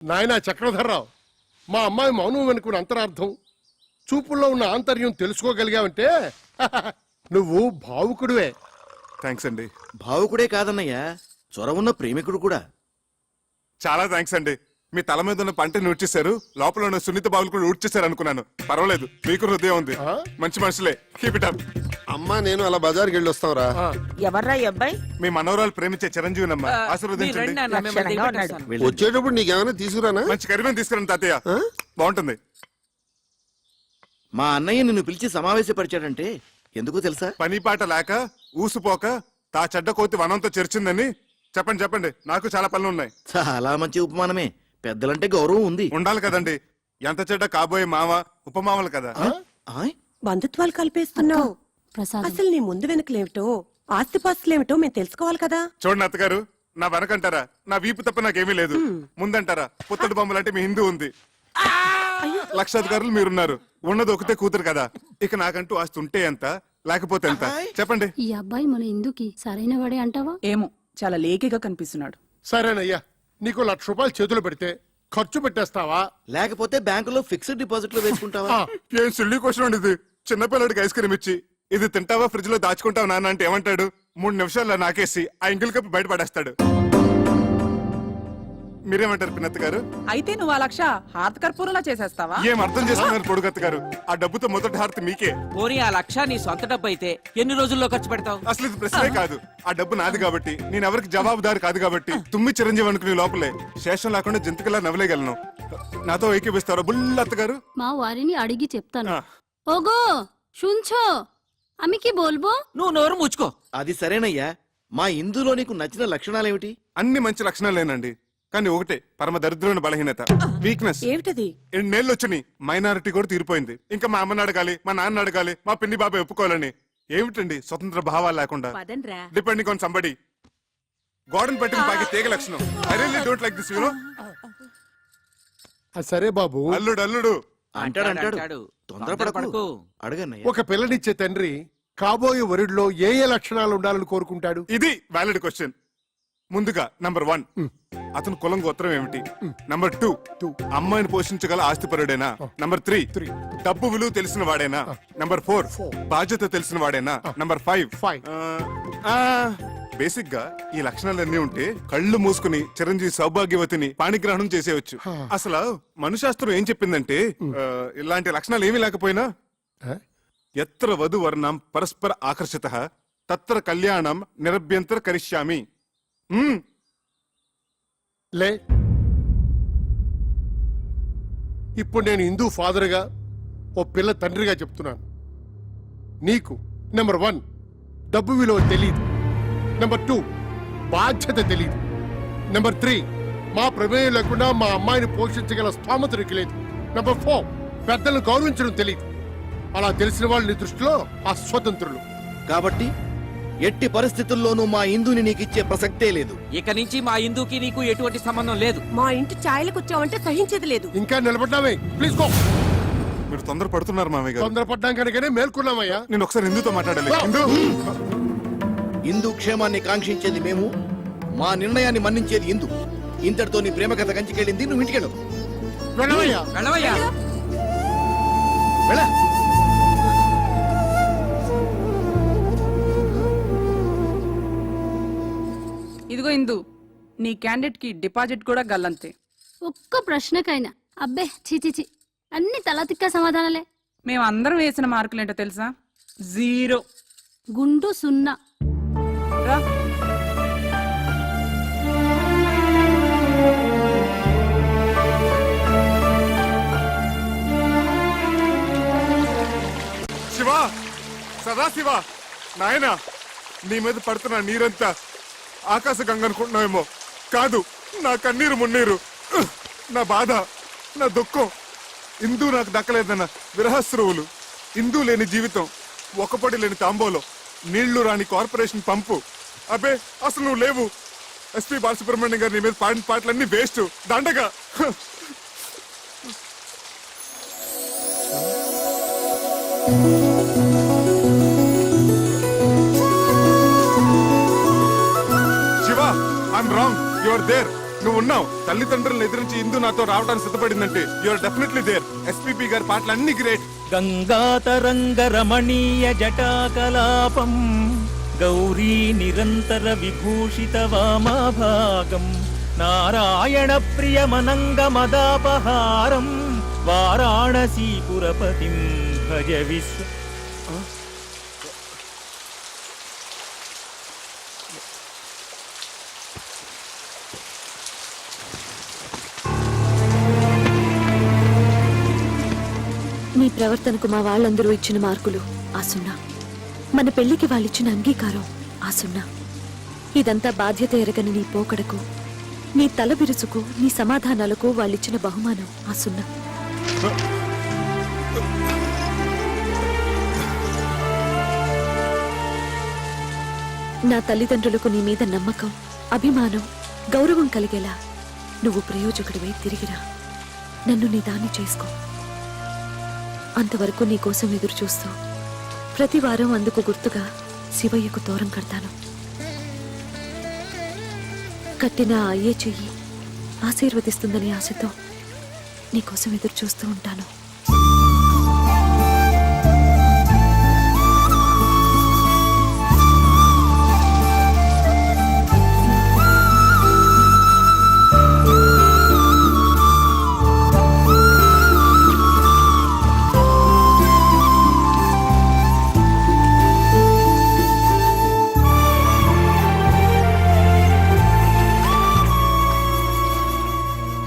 నాయనా చక్రధర్రావు, మా అమ్మాయి మౌనం వెనుకున్న అంతరార్థం, చూపుల్లో ఉన్న ఆంతర్యం తెలుసుకోగలిగావంటే నువ్వు భావుకుడివే. థ్యాంక్స్ అండి. భావుకుడే కాదన్నయ్యా, చొరవున్న ప్రేమికుడు కూడా. చాలా థ్యాంక్స్ అండి. మీ తల మీద ఉన్న పంటని ఊడ్చేశారు, లోపల ఉన్న సున్నిత బావులు కూడా ఊడ్చేశారు అనుకున్నాను. పర్వాలేదు, మీకు హృదయం ఉంది. మంచి మనుషులే, కీప్ ఇట్ అప్. అమ్మా నేను అలా బజార్కి వెళ్ళి వస్తావురా. ఎవర్రా ఈ అబ్బాయి? మీ మనవరాలు ప్రేమించే చిరంజీవినమ్మా, ఆశీర్వదించండి. లక్షణంగా ఉన్నాడు. వచ్చేటప్పుడు నీకేమైనా తీసుకురానా? మంచి కరివేని తీసుకురండి తాతయ్య, బాగుంటుంది. మా అన్నయ్య నిన్ను పిలిచి సమావేశపరిచాడంటే ఎందుకు తెలుసా? పని పాట లేక ఊసుపోక తా చెడ్డ కోతి వనంతో చెరిచిందని చెప్పండి. చెప్పండి, నాకు చాలా పనులు ఉన్నాయి. చాలా మంచి ఉపమానమే. పెద్దలంటే గౌరవం ఉంది, ఉండాలి కదండి. ఎంత చెడ్డ కాబోయే మామ ఉపమామలు కదా. ఆయ్, బంధుత్వాలు కలిపేస్తున్నావు. అసలు నీ ముందు వెనుకలేమిటో, ఆస్తిపాస్తులేమిటో మేము తెలుసుకోవాలి కదా. చూడండి అత్తగారు, నా వెనకంటారా నా వీపు తప్ప నాకేమీ లేదు, ముందంటారా పుత్తడి బొమ్మలంటే మీ హిందూ ఉంది, లక్షాధికారులు మీరున్నారు, ఉన్నది ఒకటే కూతురు కదా. ఇక నాకంటూ ఆస్తి ఉంటే ఎంత, లేకపోతే ఎంత చెప్పండి. ఈ అబ్బాయి మన ఇందుకి సరైన వాడే అంటావా? ఏమో, చాలా లేకిగా కనిపిస్తున్నాడు. సరేనయ్యా, నీకు 1,00,000 రూపాయలు చేతులు పెడితే ఖర్చు పెట్టేస్తావా? లేకపోతే బ్యాంకులో ఫిక్స్డ్ డిపాజిట్ లో వేసుకుంటావా? ఏం సిల్లీ క్వశ్చన్ అండి ఇది. చిన్నపిల్లడికి ఐస్ క్రీమ్ ఇచ్చి ఇది తింటావా ఫ్రిడ్జ్ లో దాచుకుంటావా నాన్న అంటే ఏమంటాడు? 3 నిమిషాల్లో నాకేసి ఆ ఇంగిల్ కప్పు బయటపడేస్తాడు. మీరేమంటారు పిన్నత్త గారు? అయితే నువ్వు ఆ 1,00,000 హారత కర్పూరంలా చేసేస్తావా? ఏం అర్థం చేసుకున్నారు పొడుగత్త గారు? ఆ డబ్బుతో మొదటి హారతి మీకే. పోనీ ఆ 1,00,000 నీ సొంత డబ్బు అయితే ఎన్ని రోజుల్లో ఖర్చు పెడతావు? అసలు ఇది ప్రశ్నే కాదు. ఆ డబ్బు నాది కాబట్టి, నేను ఎవరికి జవాబుదారు కాదు కాబట్టి, తుమ్మి చిరంజీవి అనుకునే లోపలే శేషం లేకుండా జంతుకలా నవ్వలేగలను. నాతో ఏకీపిస్తారా బుల్లత్త గారు? మా వారిని అడిగి చెప్తాను. ఓగో শুনছো, আমি কি বলবো? నువ్వు నోరు ముచ్చుకో. అది సరేనయ్యా. మా ఇందులో నీకు నచ్చిన లక్షణాలేమిటి? అన్ని మంచి లక్షణాలేనండి, కానీ ఒకటే పరమ దరిద్రమైన బలహీనత, వీక్నెస్. ఏమిటది? 2 నెలలు వచ్చినాయి, మైనారిటీ కూడా తీరిపోయింది. ఇంకా మా అమ్మని అడగాలి, మా నాన్న అడగాలి, మా పిన్ని బాబాయ్ ఒప్పుకోవాలని. ఏమిటండి స్వతంత్ర భావాలు లేకుండా, డిపెండింగ్ ఆన్ సంబడి. గోడను పట్టిన బాగా తీగ లక్షణం. I really don't like this, you know. సరే బాబు, అల్లుడు అంటాడు. తొందరపడకు, అడగన్నయ్య. ఒక పిల్లనిచ్చే తండ్రి కాబోయే వరుడిలో ఏ ఏ లక్షణాలు ఉండాలని కోరుకుంటాడు? ఇది వ్యాలిడ్ క్వశ్చన్. ముందుగా నంబర్ 1, అతను కులం గోత్రం ఏమిటి? నంబర్ 2, అమ్మాయిని పోషించగల ఆస్తిపరుడేనా? నంబర్ 3, డబ్బు విలువ తెలిసిన వాడేనా? నంబర్ 4, బాధ్యత తెలిసిన వాడేనా? నంబర్ 5, బేసిక్ గా ఈ లక్షణాలన్నీ ఉంటే కళ్ళు మూసుకుని చిరంజీవి సౌభాగ్యవతిని పాణిగ్రహణం చేసేయచ్చు. అసలు మనుశాస్త్రం ఏం చెప్పిందంటే, ఇలాంటి లక్షణాలు ఏమీ లేకపోయినా ఎత్ర వధు వర్ణం పరస్పర ఆకర్షిత తత్ర కళ్యాణం నిరభ్యంతర కరిష్యామి. లే, ఇప్పుడు నేను హిందూ ఫాదర్గా, ఓ పిల్ల తండ్రిగా చెప్తున్నాను. నీకు నెంబర్ 1 డబ్బు విలువ తెలీదు. నెంబర్ 2 బాధ్యత తెలీదు. నెంబర్ 3 మా ప్రమేయం లేకుండా మా అమ్మాయిని పోషించగల స్థోమత నీకు లేదు. నెంబర్ 4 పెద్దలను గౌరవించడం తెలియదు. అలా తెలిసిన వాళ్ళు నీ దృష్టిలో అస్వతంత్రులు. కాబట్టి ఎట్టి పరిస్థితుల్లోనూ మా ఇందుని నీకిచ్చే ప్రసక్తే లేదు. ఇక నుంచి మా ఇందుకి నీకు ఎటువంటి సంబంధం లేదు. మా ఇంటి ఛాయలకు వచ్చావంటే సహించేది లేదు. ఇంకా నిలబడ్డామే, ప్లీజ్ గో. మీరు తొందర పడుతున్నారు మామయ్య గారు. తొందరపడ్డాం కనుకనే మేల్కొన్నామయ్యా. నేను ఒకసారి హిందూతో మాట్లాడాలి. హిందూ క్షేమాన్ని కాంక్షించేది మేము, మా నిర్ణయాన్ని మన్నించేది హిందూ. ఇంతటితో నీ ప్రేమ కథ కంచికెళ్ళింది, నువ్వు ఇంటికెళ్ళు. వెళ్ళవయ్యా. వెళ్ళవయ్యా. వెళ్ళ. ఇదిగో ఇందు, నీ క్యాండిడేట్ కి డిపాజిట్ కూడా గల్లంతే. ఒక్క ప్రశ్నకైనా అబ్బే చిచిచి, అన్ని తలతిక్క సమాధానాలే. మేమందరం వేసిన మార్కులేంటో తెలుసా? 0. గుండు 0. రా. శివ, సదాశివ, నాయనా, నీ మీద పడుతున్న నీరంతా ఆకాశ గంగ అనుకుంటున్నావేమో. కాదు, నా కన్నీరు మున్నీరు, నా బాధ, నా దుఃఖం. ఇందూ నాకు దక్కలేదన్న విరహస్రువులు, ఇందూ లేని జీవితం, ఒకపడి లేని తాంబోలో, నీళ్లు రాని కార్పొరేషన్ పంపు. అబ్బే, అసలు నువ్వు లేవు. ఎస్పీ బాలసుబ్రహ్మణ్యం గారు నీ మీద పాడిన పాటలన్నీ వేస్ట్, దండగా. Shiva, I'm wrong, you are there. నువ్వు ఉన్నావు. తల్లిదండ్రులను ఎదిరించి ఇందు నాతో రావడానికి సిద్ధపడిందంటే యూఆర్ డెఫినెట్లీ దేర్. ఎస్పీపీ గారి పాటలు అన్ని గ్రేట్. గంగాతరంగ రమణీయ జటాకలాపం గౌరీ నిరంతర విభూషిత వామాభాగం నారాయణ ప్రియమనంగ మదాపహారం వారాణసీపురపతిం భజ విశ్వ. నీ ప్రవర్తనకు మా వాళ్ళందరూ ఇచ్చిన మార్కులు ఆ సున్నా, మన పెళ్లికి వాళ్ళిచ్చిన అంగీకారం ఆ సున్నా. ఇదంతా బాధ్యత ఎరగని నీ పోకడకు, నీ తల బిరుసుకు, నీ సమాధానాలకు వాళ్ళిచ్చిన బహుమానం ఆ సున్నా. నా తల్లిదండ్రులకు నీ మీద నమ్మకం, అభిమానం, గౌరవం కలిగేలా నువ్వు ప్రయోజకుడివై తిరిగిరా. నన్ను నీ దాన్ని చేసుకో. అంతవరకు నీ కోసం ఎదురు చూస్తూ ప్రతి వారం అందుకు గుర్తుగా శివయ్యకు తోరం కడతాను. కట్టిన ఆ అయ్యే చెయ్యి ఆశీర్వదిస్తుందని ఆశతో నీకోసం ఎదురు చూస్తూ ఉంటాను.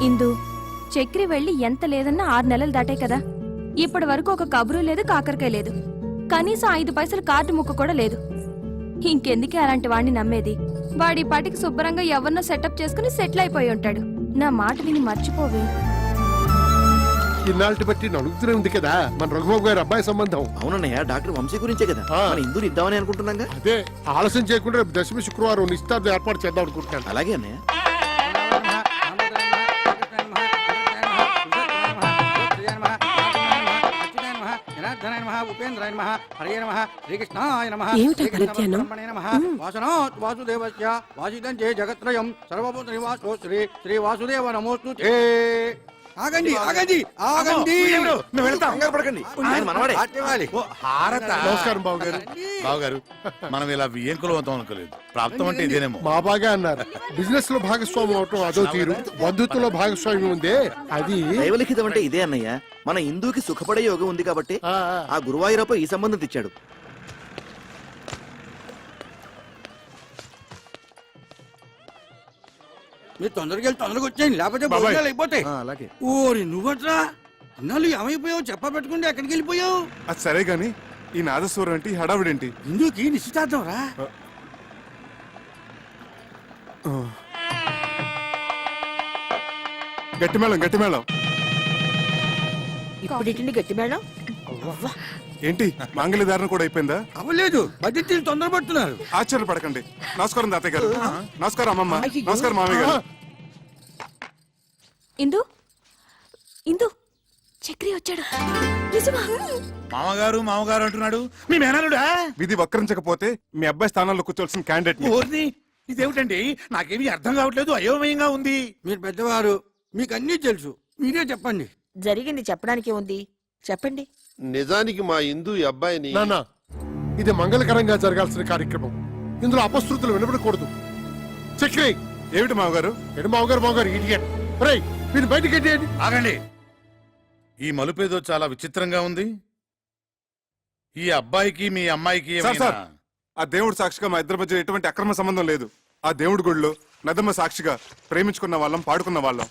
ఇందు, చక్రి వెళ్ళి ఎంత లేదన్నా 6 నెలలు దాటాయి కదా. ఇప్పటి వరకు ఒక కబురు లేదు, కాకరకాయ లేదు. కనీసం 5 పైసలు కార్డు ముక్క కూడా లేదు. ఇంకెందుకే అలాంటి వాడిని నమ్మేది? వాడి పాటికి శుభ్రంగా ఎవరినో సెటప్ చేసుకుని సెటిల్ అయిపోయి ఉంటాడు. నా మాట విని మర్చిపోవే. ఇన్నాళ్ళటి బట్టి నడుగుతూనే ఉంది కదా మన రఘుబాబు గారి అబ్బాయి సంబంధం. అవునన్నయ్య, డాక్టర్ వంశీ గురించే కదా ఆ. మన ఇందుని ఇద్దామని అనుకుంటున్నాగా. అదే ఆలస్యం చేయకుండా రేపు దశమి శుక్రవారం నిశ్చితార్థం ఏర్పాటు చేద్దాం అనుకుంటున్నాను. అలాగే అన్నయ్య. ఏమిటా పరిజ్ఞానం? వాసుదేవస్య వాసిదం చే జగత్రయం సర్వభూత నివాసో శ్రీ శ్రీ వాసుదేవ నమోస్తు. ఆగండి ఆగండి ఆగండి, కంగారు పడకండి. ఆయన మనవాడే. నమస్కారం బాబు గారు. బావగారు, మనం ఇలా వియ్యంకులు అవుతాం అనుకోలేదు. ప్రాప్తం అంటే ఇదేనేమో. మా బాగా అన్నారు. బిజినెస్ లో భాగస్వామ్యం అవటం అదో తీరు, బంధుత్వంలో భాగస్వామ్యం ఉందే అది. దైవలిఖితం అంటే ఇదే అన్నయ్య. మన హిందూకి సుఖపడే యోగం ఉంది కాబట్టి ఆ గురువాయూరప్ప ఈ సంబంధం తెచ్చాడు. మీరు తొందరగా వెళ్ళి తొందరగా వచ్చేయండి, లేకపోతే బాబాయ్. భోజనాలు అయిపోతాయి. అలాగే. ఓరి నువ్వట్రా ఇన్నాళ్ళు ఏమైపోయావు చెప్పబెట్టుకుంటే ఎక్కడికి వెళ్ళిపోయావు? అది సరే గాని ఈ నాదస్వరం ఏంటి, హడావిడేంటి? ఇందుకి నిశ్చితార్థం రా. గట్టి మేళం గట్టి మేళం. ఇప్పుడు గట్టి మేడం. ఏంటి మాంగళ్య ధారణ కూడా అయిపోయిందా? అవ్వలేదు, బడ్జెట్ తొందరపడుతున్నారు. ఆశ్చర్యపడకండి. నమస్కారం తాతయ్య గారు. నమస్కారం అమ్మమ్మ. నమస్కారం మామయ్య గారు. ఇందు, ఇందు, చక్రి వచ్చాడు. నిజమా? మామగారు మామగారు అంటున్నాడు. మీ మేనలుడా? విధి వక్రించకపోతే మీ అబ్బాయి స్థానంలో కూర్చోవలసిన క్యాండిడేట్ ఓర్ని, ఇదేమిటండి? నాకేమీ అర్థం కావట్లేదు, అయోమయంగా ఉంది. మీరు పెద్దవారు, మీకు అన్నీ తెలుసు, మీరే చెప్పండి. జరిగింది చెప్పడానికి ఉంది, చెప్పండి. నిజానికి మా ఇందు ఈ అబ్బాయిని నాన్న, ఇది మంగళకరంగా జరగాల్సిన కార్యక్రమం. ఇందులో అపశృతులు వినపడకూడదు. చక్రి ఏమిటి మామగారు? ఎడు మామగారు ఇడియట్. రేయ్, వీళ్ళు బయటికి ఎట్టేయండి. ఆగండి. ఈ మలుపేదో చాలా విచిత్రంగా ఉంది. ఈ అబ్బాయికి మీ అమ్మాయికి సార్, సార్, ఆ దేవుడు సాక్షిగా మా ఇద్దరి మధ్య ఎటువంటి అక్రమ సంబంధం లేదు. ఆ దేవుడి గుడిలో నదమ్మ సాక్షిగా ప్రేమించుకున్న వాళ్ళం, పాడుకున్న వాళ్ళం.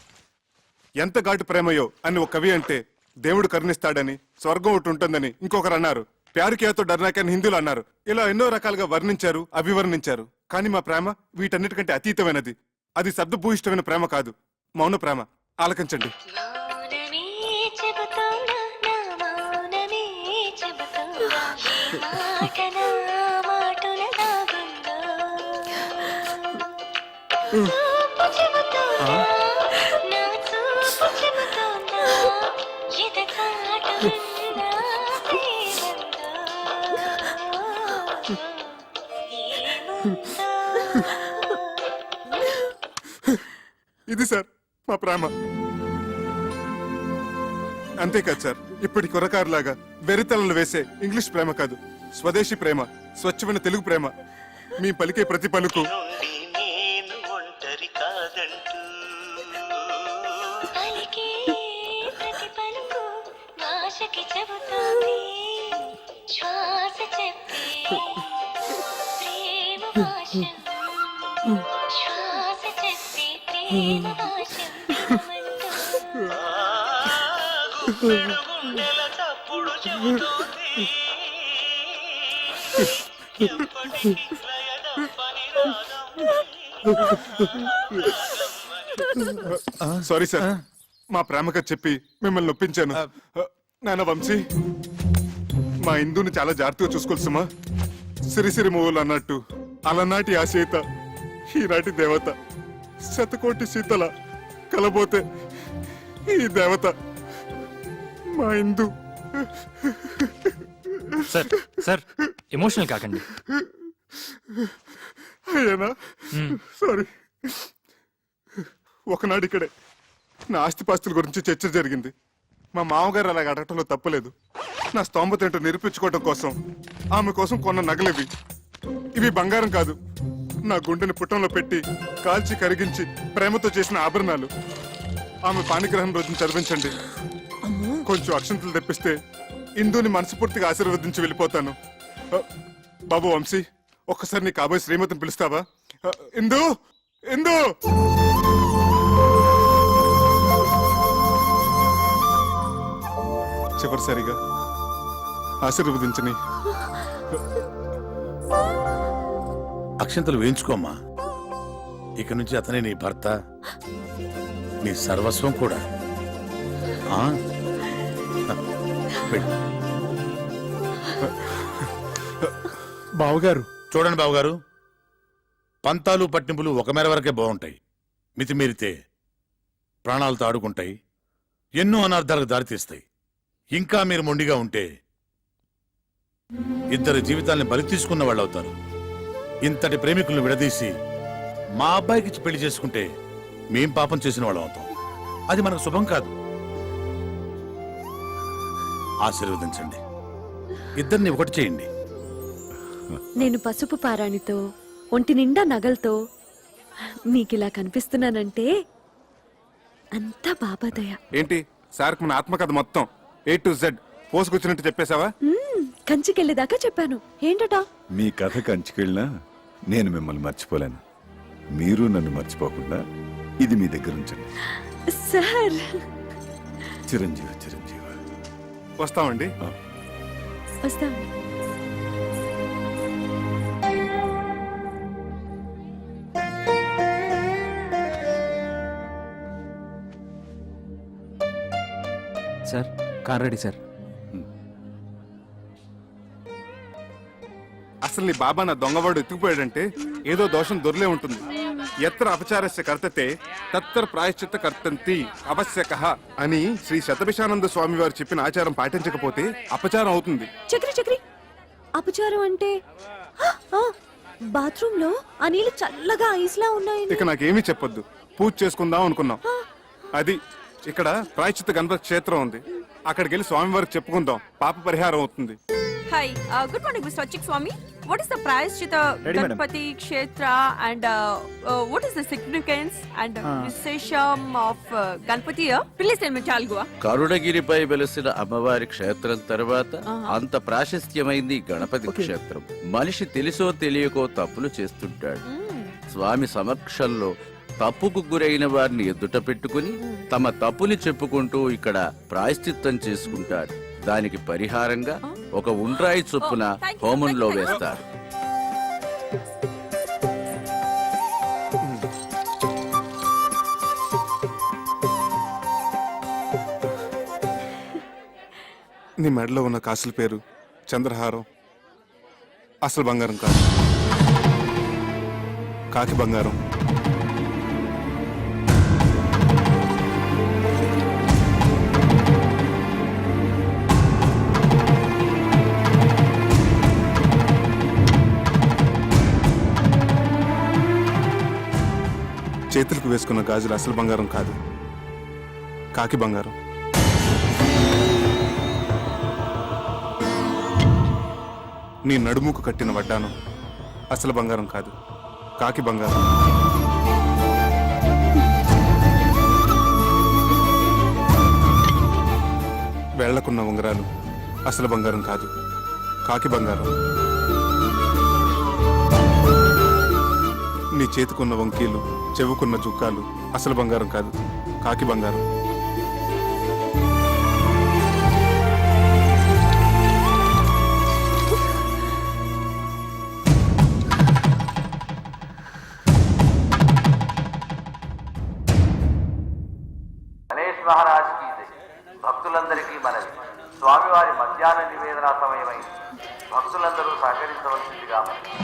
ఎంత ఘాటు ప్రేమయో అని ఒక కవి అంటే దేవుడు కరుణిస్తాడని, స్వర్గం ఒకటి ఉంటుందని ఇంకొకరు అన్నారు. ప్యారు కియాతో డర్నాక్ అని హిందీలో అన్నారు. ఇలా ఎన్నో రకాలుగా వర్ణించారు, అభివర్ణించారు. కానీ మా ప్రేమ వీటన్నిటికంటే అతీతమైనది. అది శబ్దభూయిష్టమైన ప్రేమ కాదు, మౌన ప్రేమ. ఆలకించండి. ఇది ఇది సార్ మా ప్రేమ. అంతేకాదు సార్, ఇప్పటి కుర్రకారులాగా వెరితలను వేసే ఇంగ్లీష్ ప్రేమ కాదు, స్వదేశీ ప్రేమ, స్వచ్ఛమైన తెలుగు ప్రేమ. మీ పలికే ప్రతి పలుకు సారీ సార్, మా ప్రేమగా చెప్పి మిమ్మల్ని నొప్పించాను. నాన్న వంశీ, మా ఇందుని చాలా జాగ్రత్తగా చూసుకోవాల్సమ్మా. సిరిసిరి మూవలు అన్నట్టు అలనాటి ఆ సీత ఈనాటి దేవత, శతకోటి సీతల కలబోతే ఈ దేవత మా ఇందు. సార్ సార్ ఎమోషనల్ కాకండి. అయ్యానా సారీ. ఒకనాడు ఇక్కడే నా ఆస్తిపాస్తుల గురించి చర్చ జరిగింది. మా మామగారు అలాగ అడగటంలో తప్పలేదు. నా స్తోమత ఏంటో నిరూపించుకోవడం కోసం ఆమె కోసం కొన్న నగలివి. ఇవి బంగారం కాదు, నా గుండెని పుట్టంలో పెట్టి కాల్చి కరిగించి ప్రేమతో చేసిన ఆభరణాలు. ఆమె పాణిగ్రహం రోజున చదివించండి. కొంచెం అక్షంతలు తెప్పిస్తే ఇందుని మనస్ఫూర్తిగా ఆశీర్వదించి వెళ్ళిపోతాను. బాబు వంశీ, ఒక్కసారి నీ కాబోయే శ్రీమతిని పిలుస్తావా? ఇందు, ఇందు. చివరిసారిగా ఆశీర్వదించని. అక్షంతలు వేయించుకోమ్మా. ఇక నుంచి అతనే నీ భర్త, నీ సర్వస్వం కూడా. ఆ? వెళ్ళు. బావగారు, చూడండి బావగారు, పంతాలు పట్టింపులు ఒక మేర వరకే బాగుంటాయి. మితిమీరితే ప్రాణాలతో ఆడుకుంటాయి, ఎన్నో అనార్థాలకు దారితీస్తాయి. ఇంకా మీరు మొండిగా ఉంటే ఇద్దరు జీవితాల్ని బలి తీసుకున్న వాళ్ళు అవుతారు. ఇంతటి ప్రేమికులను విడదీసి మా అబ్బాయికి పెళ్లి చేసుకుంటే మేం పాపం చేసిన వాళ్ళం అవుతాం. అది మనకు శుభం కాదు. ఆశీర్వదించండి, ఇద్దరిని ఒకటి చేయండి. నేను పసుపు పారాణితో ఒంటి నిండా నగలతో మీకిలా కనిపిస్తున్నానంటే అంతా బాబాదయ. ఏంటి సార్, మన ఆత్మకథ మొత్తం A to Z పోసుకొచ్చినట్టు చెప్పేశావా? కంచికెళ్ళేదాకా చెప్పాను. ఏంటటా? మీ కథ కంచికెళ్ళినా నేను మిమ్మల్ని మర్చిపోలేను. మీరు నన్ను మర్చిపోకుండా ఇది మీ దగ్గర ఉంచండి. సార్, చిరంజీవి చిరంజీవి. వస్తామండి. వస్తాను. Sir car ready sir. అసలు నీ బాబా నా దొంగవాడు ఎత్తుకుపోయాడంటే ఏదో దోషం దొరలే ఉంటుంది. ఎత్ర అపచారస్య కర్తతే తత్ర ప్రాయశ్చిత్త కర్తంతి అవశ్యకః అని శ్రీ శతభిషానంద స్వామి వారు చెప్పిన ఆచారం పాటించకపోతే అపచారం అవుతుంది. చక్రి చక్రి, అపచారం అంటే బాత్రూమ్ లో ఆ నీళ్లు చల్లగా ఐస్లా ఉన్నాయి. ఇక నాకేమీ చెప్పొద్దు, పూజ చేసుకుందాం అనుకున్నాం. అది ఇక్కడ ప్రాయశ్చిత్త గణపతి క్షేత్రం ఉంది, అక్కడికి వెళ్ళి స్వామివారికి చెప్పుకుందాం, పాప పరిహారం అవుతుంది. Hi, good morning, Mr. Achik Swami. What is the Prayashchita Ganpati Kshetra and what is the significance and Vishesham of Ganpati here? Please tell me, Chalgua. కరుణగిరిపై వెలసిన అమ్మవారి క్షేత్రం తర్వాత అంత ప్రాశస్త్యమైంది గణపతి క్షేత్రం. మనిషి తెలుసో తెలియకో తప్పులు చేస్తుంటాడు. స్వామి సమక్షంలో తప్పుకు గురైన వారిని ఎదుట పెట్టుకుని తమ తప్పుని చెప్పుకుంటూ ఇక్కడ ప్రాయశ్చిత్తం చేసుకుంటారు. దానికి పరిహారంగా ఒక ఉండ్రాయి చొప్పున హోమంలో వేస్తారు. నీ మెడలో ఉన్న కాసుల పేరు చంద్రహారం. అసలు బంగారం కాదు, కాకి బంగారం. చేతులకు వేసుకున్న గాజులు అసలు బంగారం కాదు, కాకి బంగారం. నీ నడుముకు కట్టిన వడ్డానం అసలు బంగారం కాదు, కాకి బంగారం. వేళ్లకున్న ఉంగరాలు అసలు బంగారం కాదు, కాకి బంగారం. నీ చేతికున్న వంకీలు, చెవుకున్న జుక్కాలు అసలు బంగారం కాదు, కాకి బంగారం. గణేష్ మహారాజ్ కి జై. భక్తులందరికీ మనవి, స్వామివారి మధ్యాహ్న నివేదన సమయమై భక్తులందరూ సహకరించవలసిందిగా మనవి.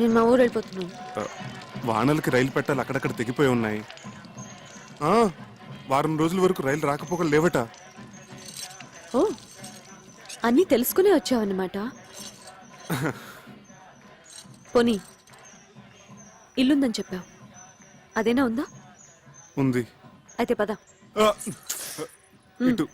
నేను మా ఊరు వెళ్ళిపోతున్నాను. వానలకి రైలు పెట్టాలి అక్కడక్కడ తెగిపోయి ఉన్నాయి. వారం రోజుల వరకు రైలు రాకపోకలు లేవట. ఓ, అన్నీ తెలుసుకునే వచ్చావన్నమాట. పోనీ ఇల్లుందని చెప్పావు, అదేనా ఉందా? ఉంది. అయితే పద. ఇటు.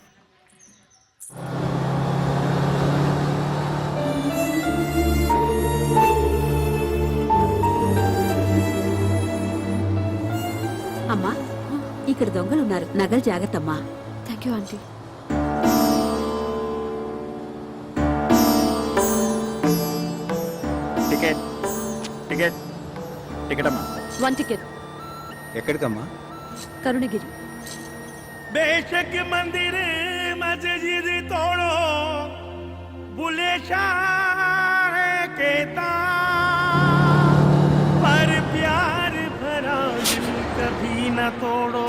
అమ్మా, ఇక్కడ దొంగలు ఉన్నారు, నగలు జాగ్రత్త అమ్మా. Thank you aunty. Ticket ticket ticket అమ్మా. 1 టికెట్. ఎక్కడికమ్మా? కరుణగిరి. बेशक मंदिर मस्जिद तोड़ो, बुले शाह कहता, पर प्यार भरा दिल कभी न तोड़ो,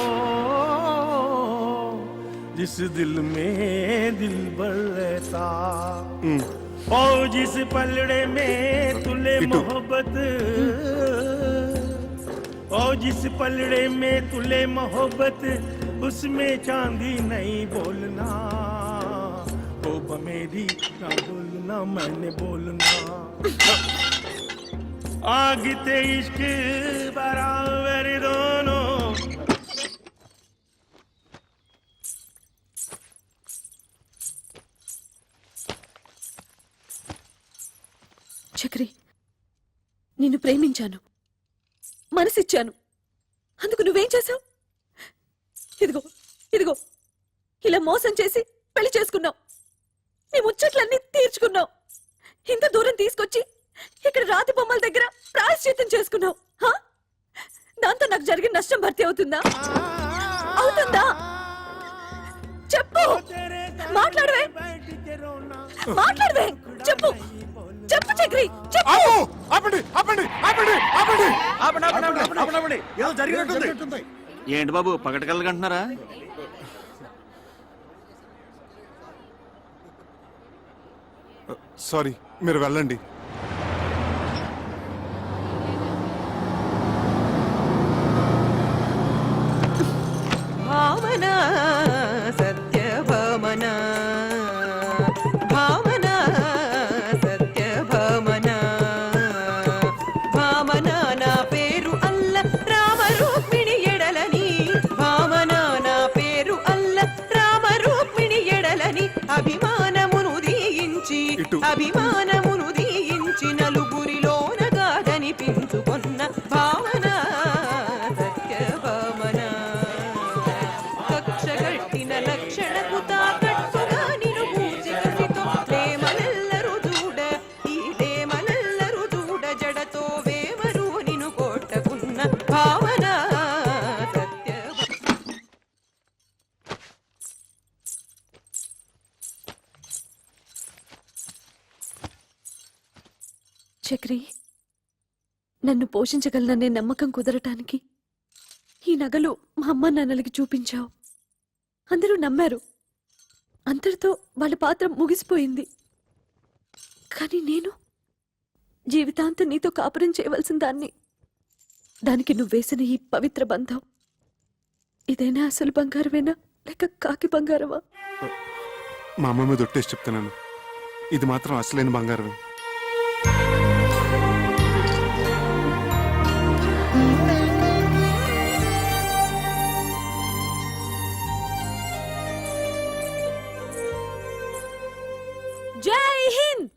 जिस दिल में दिल भर रहता, और जिस पलड़े में तुले मोहब्बत, और जिस पलड़े में तुले मोहब्बत, उसमें चांदी नहीं बोलना, ओ मेरी ना बोलना, मैंने बोलना, आग ते इश्क बराबर दोनों. చక్రి, నిన్ను ప్రేమించాను, మనసిచ్చాను. అందుకు నువ్వేం చేశావు? ఇదిగో ఇదిగో ఇలా మోసం చేసి పెళ్లి చేసుకున్నావు. నీ ముచ్చట్లన్నీ తీర్చుకున్నావు. ఇంత దూరం తీసుకొచ్చి ఇక్కడ రాతి బొమ్మల దగ్గర ప్రాయశ్చిత్తం చేసుకున్నావు. దాంతో నాకు జరిగిన నష్టం భర్తీ అవుతుందా? అవుతుందా? చెప్పు, మాట్లాడవే, మాట్లాడవే, చెప్పు, చెప్పు చక్రి, చెప్పు. ఏదో జరిగినట్టుంది. ఏంటి బాబు పగటకెళ్ళగంటున్నారా? సారీ, మీరు వెళ్ళండి. భావన సత్యభామన, భావన సత్యభామన, భామన నా పేరు అల్ల రామ రూక్మిణి ఎడలని, భామన నా పేరు అల్ల రామ రూక్మిణి ఎడలని, అభిమానమును దీయించి, అభిమానమును దీయించి చక్రి నన్ను పోషించగలననే నమ్మకం కుదరటానికి ఈ నగలు మా అమ్మ నాన్నలకి చూపించావు. అందరూ నమ్మారు. అంతటితో వాళ్ళ పాత్ర ముగిసిపోయింది. కానీ నేను జీవితాంతం నీతో కాపురం చేయవలసిన దాన్ని. దానికి నువ్వేసిన ఈ పవిత్ర బంధం ఇదైనా అసలు బంగారమేనా లేక కాకి బంగారమా? మా అమ్మ మీద ఒట్టేసి చెప్తున్నాను, ఇది మాత్రం అసలైన బంగారమే. జై హింద్.